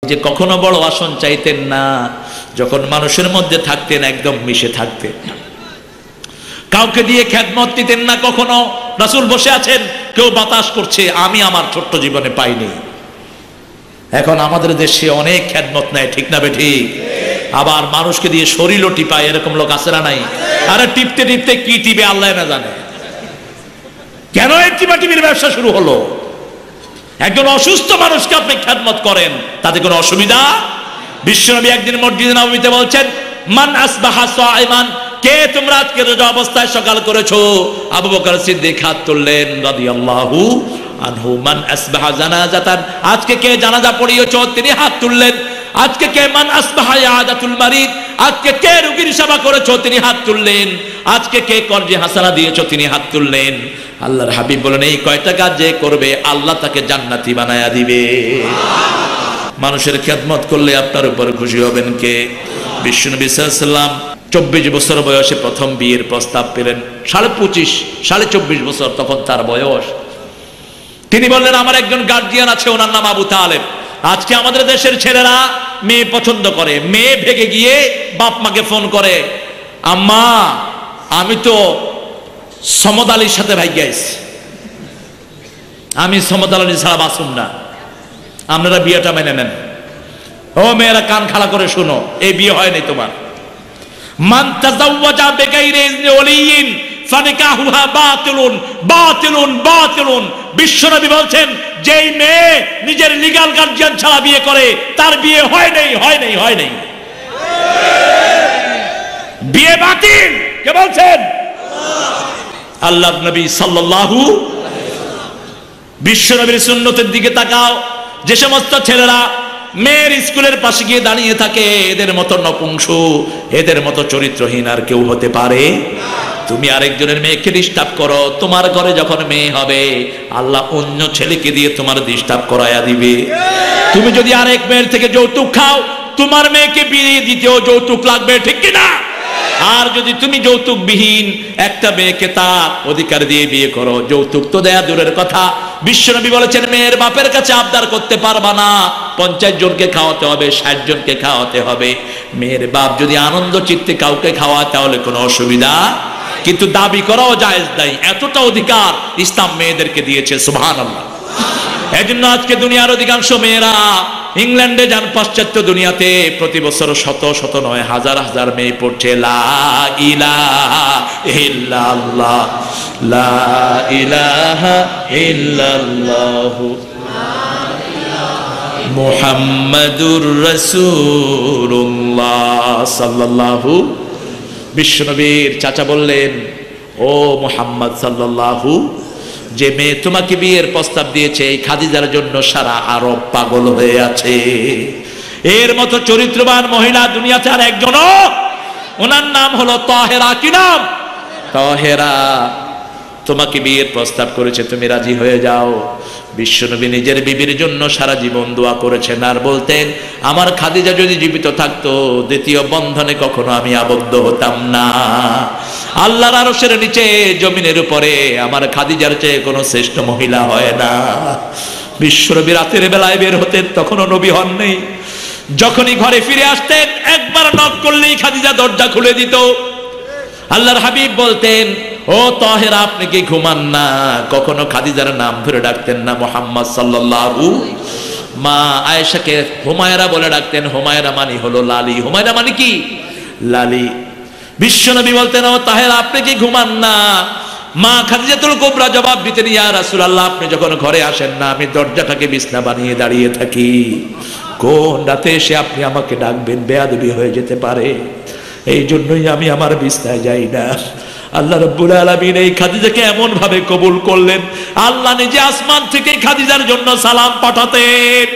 যে কখনো বড় আসন চাইতেন না, যখন মানুষের মধ্যে থাকতেন একদম মিশে থাকতেন, কাউকে দিয়ে খেদমত দিতেন না কখনো। রাসূল বসে আছেন, কেউ বাতাস করছে, আমি আমার ছোট্ট জীবনে পাইনি। এখন আমাদের দেশে অনেক খেদমত নেয়, ঠিক না বেঠিক? আবার মানুষকে দিয়ে শরীরও টিপায়, এরকম লোক আছে না নাই? আরে টিপতে টিপতে কি টিপে আল্লাহ না জানে। কেন এই টিপাটিপির ব্যবসা শুরু হলো? একজন অসুস্থ মানুষকে আপনি খেদমত করেন, তাতে কোনো অসুবিধা? বিশ্বনবী একদিন মসজিদে নববীতে বলছেন, মান আসবাহা সাইমান, কে তোমরা আজকে রোজা অবস্থায় সকাল করেছো? আবু বকর সিদ্দিক হাত তুললেন রাদিয়াল্লাহু আনহু। মান আসবাহা জানাজাতান, আজকে কে জানাজা পড়িয়েছো? তিনি হাত তুললেন। আজকে কে মান আসবাহা ইয়াদাতুল মারিদ, আজকে কে রোগীর সেবা করেছো? তিনি হাত তুললেন। আজকে কে কর্জে হাসানা দিয়েছো? তিনি হাত তুললেন। আল্লাহর হাবিব বলেন, এই কয়টা কাজ যে করবে আল্লাহ তাকে জান্নাতি বানায়া দিবে। মানুষের খেদমত করলে আপনার উপর খুশি হবেন কে? বিশ্বনবী সাল্লাল্লাহু আলাইহি ওয়াসাল্লাম 24 বছর বয়সে প্রথম বিয়ের প্রস্তাব পেলেন। 25.5 24 বছর তখন তার বয়স। তিনি বললেন, আমার একজন গার্জিয়ান আছে, ওনার নাম আবু তালেব। আজকে আমাদের দেশের ছেলেরা মেয়ে পছন্দ করে, মেয়ে ভেগে গিয়ে বাপ মাকে ফোন করে, আম্মা আমি তো সমদ আলীর সাথে ভাগ্যে আইছি, আমি সমদ আলী ছাড়া বাঁচুম না, আপনারা বিয়েটা মেনে নেন। ও মেয়েরা কান খাড়া করে শুনো, এই বিয়ে হয়নি তোমার। মান তাযাওয়াজা বিগাইরি ইজনি ওয়ালিয়িন ফানিকাহুহা বাতিলুন বাতিলুন বাতিলুন। বিশ্বনবী বলছেন, যেই মেয়ে নিজের লিগ্যাল গার্জিয়ান ছাড়া বিয়ে করে তার বিয়ে হয় নাই, হয় নাই, হয় নাই, বিয়ে বাতিল। কে বলছেন? আল্লাহর নবী সাল্লাল্লাহু আলাইহি ওয়াসাল্লাম। বিশ্বনবীর সুন্নতের দিকে তাকাও। যে সমস্ত ছেলেরা মেয়ের স্কুলের পাশে গিয়ে দাঁড়িয়ে থাকে, এদের মতো নপুংসু, এদের মতো চরিত্রহীন আর কেউ হতে পারে? তুমি আরেকজনের মেয়েকে ডিস্টার্ব করো, তোমার ঘরে যখন মেয়ে হবে আল্লাহ অন্য ছেলেকে দিয়ে তোমার ডিস্টার্ব করায়া দিবে। তুমি যদি আরেক মেয়ের থেকে যৌতুক খাও, তোমার মেয়েকে বিয়ে দিতেও যৌতুক লাগবে, ঠিক কিনা? আর যদি তুমি যৌতুকবিহীন একটা মেয়েকে তার অধিকার দিয়ে বিয়ে করো, যৌতুক তো দেয়া দূরের কথা, বিশ্বনবী বলেছেন মেয়ের বাপের কাছে আবদার করতে পারবা না, 50 জনকে খাওয়াতে হবে, 60 জনকে খাওয়াতে হবে। মেয়ের বাপ যদি আনন্দ চিত্তে কাউকে খাওয়ায় তাহলে কোনো অসুবিধা, কিন্তু দাবি করাও জায়েজ নাই। এতটা অধিকার ইসলাম মেয়েদেরকে দিয়েছে, সুবহানাল্লাহ। এজন্য আজকে দুনিয়ার অধিকাংশ মেয়েরা ইংল্যান্ডে যান, পাশ্চাত্য দুনিয়াতে প্রতি বছর শত শত নয় হাজার হাজার মেয়ে পড়ছে লা ইলাহা ইল্লাল্লাহ, লা ইলাহা ইল্লাল্লাহু মুহাম্মাদুর রাসূলুল্লাহ সাল্লাল্লাহু। বিশ্বনবীর চাচা বললেন, ও মুহাম্মদ সাল্লাল্লাহু, যে মেয়ে তোমাকে বিয়ের প্রস্তাব দিয়েছে এই খাদিজার জন্য সারা আরব পাগল হয়ে আছে। এর মতো চরিত্রবান মহিলা দুনিয়াতে আর একজনও। ওনার নাম হলো তাহেরা। কি নাম? তাহেরা। তোমাকে বিয়ের প্রস্তাব করেছে, তুমি রাজি হয়ে যাও। বিশ্বনবী নিজের বিবির জন্য সারা জীবন দোয়া করেছেন, আর বলতেন, আমার খাদিজা যদি জীবিত থাকতো দ্বিতীয় বন্ধনে কখনো আমি আবদ্ধ হতাম না। আল্লাহর আরশের নিচে জমিনের উপরে আমার খাদিজার চেয়ে কোনো শ্রেষ্ঠ মহিলা হয় না। বিশ্বনবী রাতের বেলায় বের হতেন, তখনও নবী হন নেই। যখনই ঘরে ফিরে আসতেন একবার নক করলেই খাদিজা দরজা খুলে দিত। আল্লাহর হাবিব বলতেন, ও তাহেরা আপনি কি ঘুমান না? কখনো খাদিজার নাম ধরে ডাকতেন না, মুহাম্মদ সাল্লাল্লাহু। মা আয়েশাকে হুমায়রা বলে ডাকতেন, হুমায়রা মানে হলো লালি। হুমায়রা মানে কি? লালি। বিশ্বনবী বলতেন, ও তাহেরা আপনি কি ঘুমান না? মা খাদিজাতুল কুবরা জবাব দিতেন, ইয়া রাসূলুল্লাহ আপনি যখন ঘরে আসেন না আমি দরজাটাকে বিছনা বানিয়ে দাঁড়িয়ে থাকি, কোন রাতে এসে আপনি আমাকে ডাকবেন, বেয়াদবি হয়ে যেতে পারে, এই জন্যই আমি আমার বিছনায় যাই না। আল্লাহ রাব্বুল আলামিন এই খাদিজাকে এমন ভাবে কবুল করলেন, আল্লাহ নিজে আসমান থেকে খাদিজার জন্য সালাম পাঠাতেন।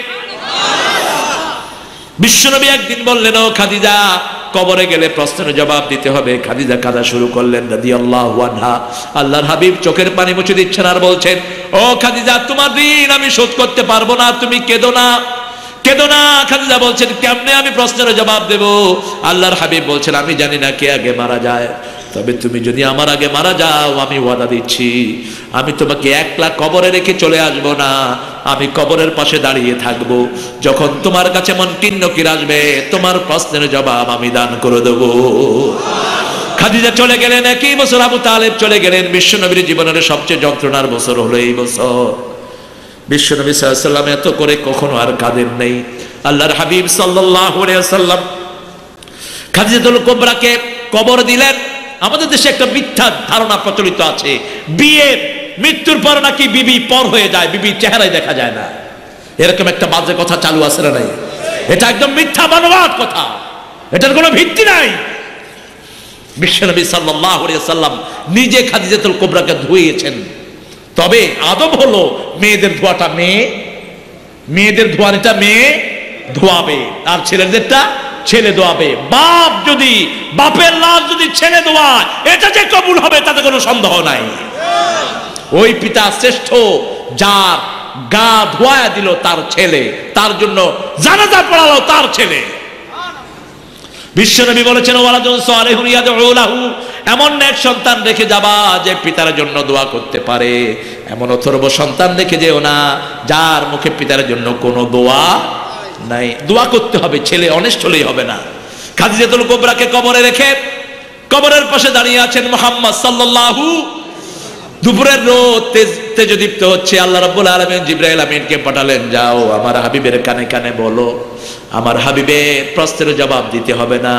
বিশ্বনবী একদিন বললেন, ও খাদিজা কবরে গেলে প্রশ্নের জবাব দিতে হবে। খাদিজা কাঁদা শুরু করলেন রাদিয়াল্লাহু আনহা। আল্লাহর হাবিব চোখের পানি মুছে দিচ্ছেন আর বলছেন, ও খাদিজা তোমার ঋণ আমি শোধ করতে পারবো না, তুমি কেঁদো না, কেঁদো না। খাদিজা বলছেন, কেমনে আমি প্রশ্নের জবাব দেব? আল্লাহর হাবিব বলছেন, আমি জানি না কে আগে মারা যায়, তবে তুমি যদি আমার আগে মারা যাও আমি ওয়াদা দিচ্ছি আমি তোমাকে একলা কবরে রেখে চলে আসবো না, আমি কবরের পাশে দাঁড়িয়ে থাকবো, যখন তোমার কাছে মুনকির নকির আসবে তোমার প্রশ্নের জবাব আমি দান করে দেবো। খাদিজা চলে গেলেন, একই বছর আবু তালেব চলে গেলেন। বিশ্বনবীর জীবনের সবচেয়ে যন্ত্রণার বছর হলো এই বছর। বিশ্বনবী সাল্লাল্লাহু আলাইহি ওয়াসাল্লাম এত করে কখনো আর কাঁদেন নাই। আল্লাহর হাবিব সাল্লাল্লাহু আলাইহি ওয়াসাল্লাম খাদিজাতুল কুবরাকে কবর দিলেন। আমাদের দেশে একটা মিথ্যা ধারণা প্রচলিত আছে, বিয়ে মৃত্যুর পর নাকি বিবি পর হয়ে যায়, বিবির চেহারাই দেখা যায় না, এরকম একটা বাজে কথা চালু আছে না নাই? এটা একদম মিথ্যা বানোয়াট কথা, এটার কোনো ভিত্তি নাই। বিশ্বনবী সাল্লাল্লাহু আলাইহি ওয়াসাল্লাম নিজে খাদিজাতুল কুবরাকে ধুইয়েছেন। তবে আদব হলো মেয়েদের ধোয়াটা মেয়েদের ধোয়ানিটা মেয়ে ধোয়াবে, আর ছেলেদেরটা ছেলে ধোয়াবে। বাপ যদি বাপের লাশ যদি ছেলে ধোয়ায় এটা যে কবুল হবে তাতে কোনো সন্দেহ নাই। ওই পিতা শ্রেষ্ঠ, যার গা ধোয়া দিল তার ছেলে, তার জন্য জানাজা পড়ালো তার ছেলে। বিশ্বনবী বলেছেন ওয়ালাদুন সালিহুন ইয়াদউ লাহু, এমন এক সন্তান রেখে যাবা যে পিতার জন্য দোয়া করতে পারে। এমন অথর্ব সন্তান রেখে যেও না যার মুখে পিতার জন্য কোনো দোয়া নাই। দোয়া করতে হবে, ছেলে অনেস্ট হলেই হবে না। খাদিজাতুল কুবরাকে কবরে রেখে কবরের পাশে দাঁড়িয়ে আছেন মুহাম্মদ সাল্লাল্লাহু। দুপুরের রোদ তেজদীপ্ত হচ্ছে। আল্লাহ রাব্বুল আলামিন জিবরাইল আমিনকে পাঠালেন, যাও আমার হাবিবের কানে কানে বলো, আমার হাবিবের প্রশ্নের জবাব দিতে হবে না,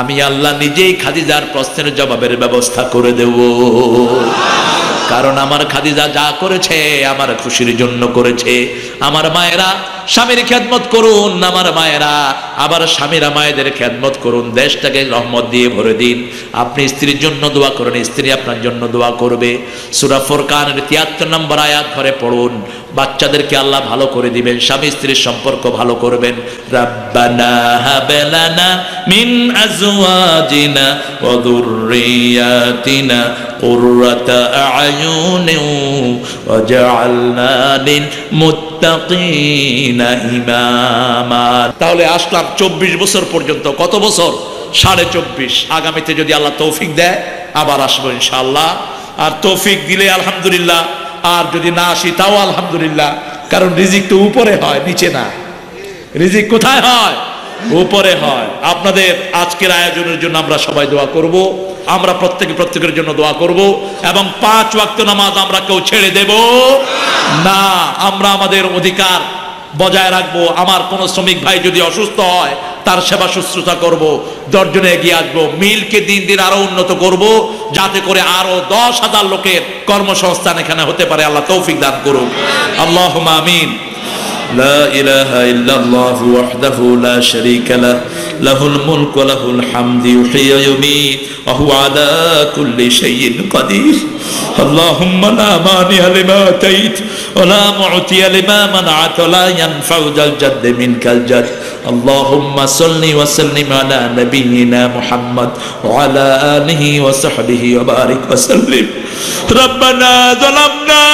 আমি আল্লাহ নিজেই খাদিজার প্রশ্নের জবাবের ব্যবস্থা করে দেব। কারণ আমার খাদিজা যা করেছে আমার খুশির জন্য করেছে। আমার মায়েরা স্বামীর খেদমত করুন, আমার মায়েরা আবার স্বামীরা মায়েদের খেদমত করুন, দেশটাকে রহমত দিয়ে ভরে দিন। আপনি স্ত্রীর জন্য দোয়া করুন, স্ত্রী আপনার জন্য দোয়া করবে। সূরা ফুরকানের ৭৩ নম্বর আয়াত ঘরে পড়ুন। বাচ্চাদেরকে আল্লাহ ভালো করে দিবেন, স্বামী স্ত্রীর সম্পর্ক ভালো করবেন। রাব্বানা হাবলানা মিন আজওয়াজিনা ওয়া যুররিয়াতিনা কুররাতা আ'য়ুনিন ওয়াজআলনা লিল মুত্তাকিনা ইমামা। তাহলে আসলাম 24 বছর পর্যন্ত। কত বছর? 24.5। আগামীতে যদি আল্লাহ তৌফিক দেয় আবার আসবো ইনশাআল্লাহ। আর তৌফিক দিলে আলহামদুলিল্লাহ, আর যদি না আসি তাও আলহামদুলিল্লাহ। কারণ রিজিক তো উপরে হয়, নিচে না। রিজিক কোথায় হয়? উপরে হয়। আপনাদের আজকের আয়োজনের জন্য আমরা সবাই দোয়া করব। আমরা প্রত্যেকের জন্য দোয়া করব এবং 5 ওয়াক্ত নামাজ আমরা কেউ ছেড়ে দেব না। আমরা আমাদের অধিকার বজায় রাখবো। আমার কোনো শ্রমিক ভাই যদি অসুস্থ হয় তার সেবা শুশ্রূষা করব, 10 জনে এগিয়ে আসবো। মিলকে দিন দিন আরো উন্নত করব, যাতে করে আরো 10,000 লোকের কর্মসংস্থান এখানে হতে পারে। আল্লাহ তৌফিক দান করুন। আল্লাহুম্মা আমিন। لا إله إلا الله وحده لا شريك له له الملك وله الحمد يحيي ويميت وهو على كل شيء قدير اللهم لا مانع لما أتيت ولا معطي لما منعت ولا ينفع ذا الجد منك الجد اللهم صل وسلم على نبينا محمد وعلى آله وصحبه وبارك وسلم ربنا ظلمنا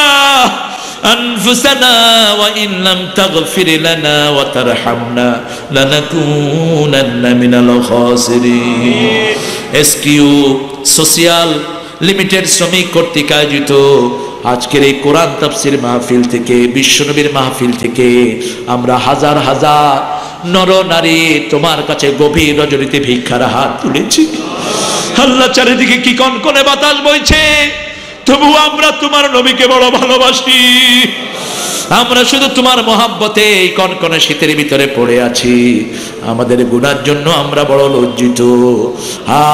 أنفسنا وإن لم تغفر لنا وترحمنا لنكونن من الخاسرين এসকিউ সোশিয়াল লিমিটেড শ্রমিক কর্তৃক আয়োজিত আজকের এই কোরআন তাফসীর মাহফিল থেকে, বিশ্বনবীর মাহফিল থেকে আমরা হাজার হাজার নর নারী তোমার কাছে গভীর রজনীতে ভিক্ষার হাত তুলেছি। আল্লাহ, চারিদিকে কি কনকনে বাতাস বইছে, তবু আমরা তোমার নবীকে বড় ভালোবাসি। আমরা শুধু তোমার মহাব্বতে এই কনকনে শীতের ভিতরে পড়ে আছি। আমাদের গুনার জন্য আমরা বড় লজ্জিত,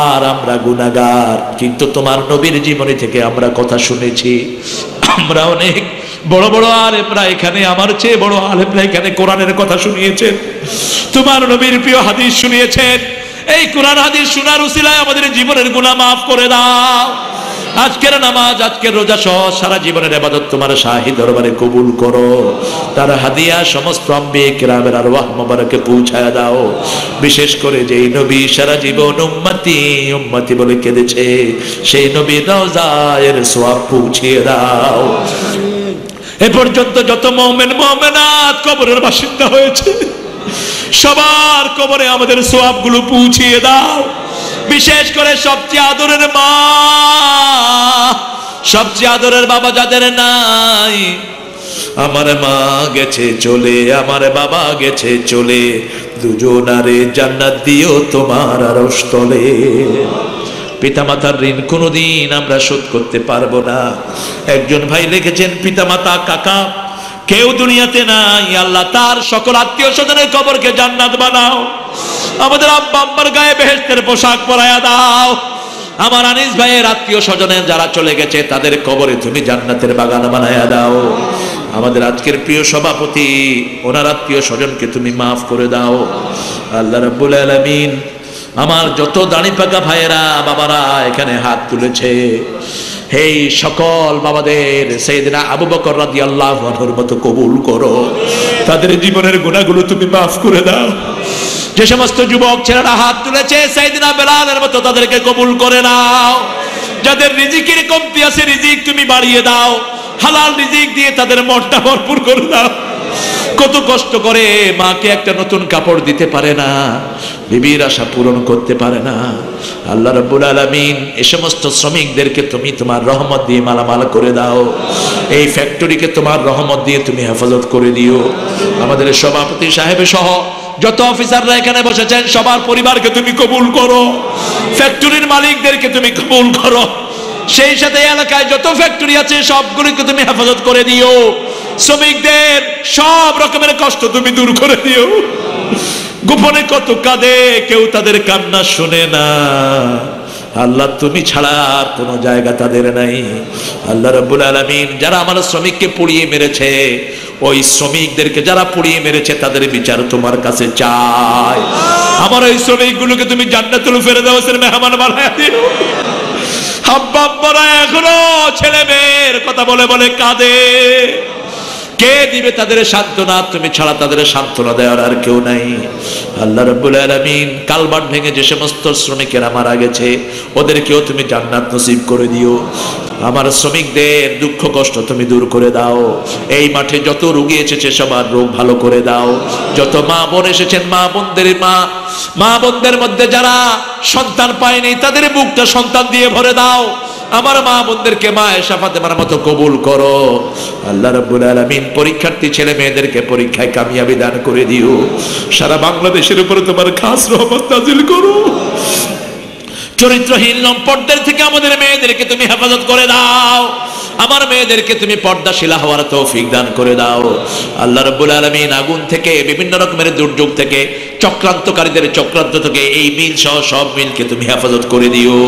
আর আমরা গুনাহগার। কিন্তু তোমার নবীর জীবনী থেকে আমরা কথা শুনেছি। আমরা অনেক বড় বড় আলেমরা এখানে, আমার চেয়ে বড় আলেমরা এখানে কোরআনের কথা শুনিয়েছেন, তোমার নবীর প্রিয় হাদিস শুনিয়েছেন। এই কোরআন হাদিস শোনার উসিলায় আমাদের জীবনের গুনাহ মাফ করে দাও। আজকের নামাজ, আজকের রোজা সহ সারা জীবনের ইবাদত তোমার শাহী দরবারে কবুল করো। তার হাদিয়া সমস্ত আম্বিয়া কিরামের আরওয়াহ মুবারকে পৌঁছায় দাও। বিশেষ করে যেই নবী সারা জীবন উম্মতি উম্মতি বলে কেঁদেছে, সেই নবী রওজায়ের সওয়াব পৌঁছিয়ে দাও। এ পর্যন্ত যত মুমিন মুমিনাত কবরের বাসিন্দা হয়েছে, সবার কবরে আমাদের সওয়াবগুলো পৌঁছিয়ে দাও। বিশেষ করে সবচেয়ে আদরের মা, সবচেয়ে আদরের বাবা যাদের নাই, আমার মা গেছে চলে, আমার বাবা গেছে চলে, দুজনারে জান্নাত দিও তোমার আরশ তলে। পিতামাতার ঋণ কোনোদিন আমরা শোধ করতে পারবো না। একজন ভাই লিখেছেন, পিতামাতা কাকা কেউ দুনিয়াতে নাই, আল্লাহ তার সকল আত্মীয় স্বজনের কবরকে জান্নাত বানাও। আমাদের আব্বা আম্মার গায়ে বেহেশতের পোশাক পরায়া দাও। আমার আনিস ভাইয়ের আত্মীয় স্বজনের যারা চলে গেছে তাদের কবরে তুমি জান্নাতের বাগান বানায়া দাও। আমাদের আজকের প্রিয় সভাপতি, ওনার আত্মীয় স্বজনকে তুমি মাফ করে দাও। আল্লাহ রাব্বুল আলামিন আমার যত দাড়ি পাকা ভাইয়েরা বাবারা এখানে হাত তুলেছে, এই সকল বাবাদের সাইয়েদনা আবু বকর রাদিয়াল্লাহু আনহুর মতো কবুল করো। তাদের জীবনের গুনাহগুলো তুমি মাফ করে দাও। যে সমস্ত যুবক ছেলেরা হাত তুলেছে সাইয়েদনা বেলালের মতো তাদেরকে কবুল করে নাও। যাদের রিজিকের কমতি আছে রিজিক তুমি বাড়িয়ে দাও। হালাল রিজিক দিয়ে তাদের মনটা ভরপুর করে দাও। কত কষ্ট করে মাকে একটা নতুন কাপড় দিতে পারে না, বিবির আশা পূরণ করতে পারে না। আল্লাহ রাব্বুল আলামিন এই সমস্ত শ্রমিকদেরকে তুমি তোমার রহমত দিয়ে মালামাল করে দাও। এই ফ্যাক্টরিকে তোমার রহমত দিয়ে তুমি হেফাজত করে দিও। আমাদের সভাপতি সাহেব সহ যত অফিসাররা এখানে বসেছেন সবার পরিবারকে তুমি কবুল করো। ফ্যাক্টরির মালিকদেরকে তুমি কবুল করো। সেই সাথে এলাকায় যত ফ্যাক্টরি আছে সবগুলোকে তুমি হেফাজত করে দিও। শ্রমিকদের সব রকমের কষ্ট তুমি দূর করে দিও। গোপনে কত কাঁদে, কেউ তাদের কান্না শুনে না। আল্লাহ তুমি ছাড়া আর কোনো জায়গা তাদের নাই। আল্লাহ রাব্বুল আলামিন যারা আমার শ্রমিককে পুড়িয়ে মেরেছে, ওই শ্রমিকদেরকে যারা পুড়িয়ে মেরেছে তাদের বিচার তোমার কাছে চাই। আমার ওই শ্রমিকগুলোকে তুমি জান্নাতুল ফেরদাউসের মেহমান বানায় দিও। আব্বা আম্মারা এখনো ছেলে মেয়ের কথা বলে বলে কাঁদে। কে দিবে তাদের সান্ত্বনা? তুমি ছাড়া তাদের সান্ত্বনা দেওয়ার আর কেউ নাই। আল্লাহ রাব্বুল আলামিন কালবাট ভেঙে যে সমস্ত শ্রমিকেরা মারা গেছে ওদেরকেও তুমি জান্নাত নসিব করে দিও। আমার শ্রমিকদের দুঃখ কষ্ট তুমি দূর করে দাও। এই মাঠে যত রোগী এসেছে সবার রোগ ভালো করে দাও। যত মা বোন এসেছেন মা বোনদের মধ্যে যারা সন্তান পায়নি তাদের বুকটা সন্তান দিয়ে ভরে দাও। আমার মা বোনদেরকে মায়ের শাফাতেমার মতো কবুল করো। আল্লাহ রাব্বুল আলামিন পরীক্ষার্থী ছেলে মেয়েদেরকে পরীক্ষায় কামিয়াবি দান করে দিও। সারা বাংলাদেশের উপরে তোমার খাস রহমত নাজিল করো। চরিত্রহীন লম্পটদের থেকে আমাদের মেয়েদেরকে তুমি হেফাজত করে দাও। আমার মেয়েদেরকে তুমি পর্দাশীলা হওয়ার তৌফিক দান করে দাও। আল্লাহ রাব্বুল আলামিন আগুন থেকে বিভিন্ন রকমের দুর্যোগ থেকে চক্রান্তকারীদের চক্রান্ত থেকে এই মিল সহ সব মিলকে তুমি হেফাজত করে দিও।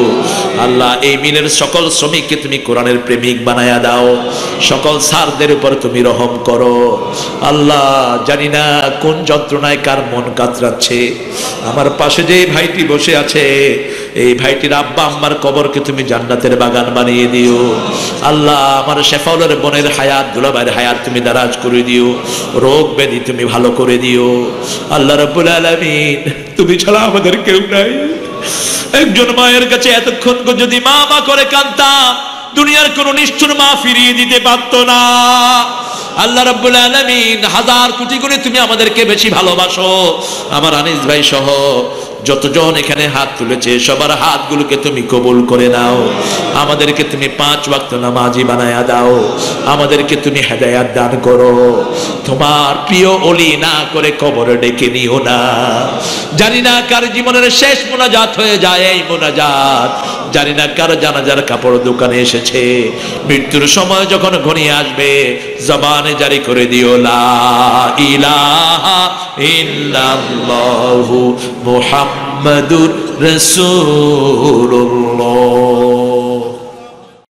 আল্লাহ এই মিলের সকল শ্রমিককে তুমি কোরআনের প্রেমিক বানায়া দাও। সকল সারদের উপর তুমি রহম করো। আল্লাহ জানি না কোন যন্ত্রণায় কার মন কাতরাচ্ছে। আমার পাশে যে ভাইটি বসে আছে এই ভাইটির আব্বা আম্মার কবরকে তুমি জান্নাতের বাগান বানিয়ে দিও। আল্লাহ আমার শেফাউলের বোনের হায়াত, দুলাভাইয়ের হায়াত তুমি দারাজ করে দিও। রোগ ব্যাধি তুমি ভালো করে দিও। আল্লাহ রাব্বুল আলামিন তুমি ছাড়া আমাদের কেউ নাই। একজন মায়ের কাছে এতক্ষণ যদি মা মা করে কাঁদতাম দুনিয়ার কোন নিষ্ঠুর মা ফিরিয়ে দিতে পারতো না। আল্লাহ রাব্বুল আলামিন হাজার কোটি গুণে তুমি আমাদেরকে বেশি ভালোবাসো। আমার আনিস ভাই সহ যতজন এখানে হাত তুলেছে সবার হাতগুলোকে তুমি কবুল করে নাও। আমাদেরকে তুমি 5 ওয়াক্ত নামাজি বানায়া দাও। আমাদেরকে তুমি হেদায়েত দান করো। তোমার প্রিয় ওলি না করে কবরে ডেকে নিও না। জানি না কার জীবনের শেষ মোনাজাত হয়ে যায় এই মোনাজাত। জানি না কার জানাজার কাপড় দোকানে এসেছে। মৃত্যুর সময় যখন ঘনিয়ে আসবে জবানে জারি করে দিও লা ইলাহা ইল্লাল্লাহু মুহাম্মাদুর রাসূলুল্লাহ।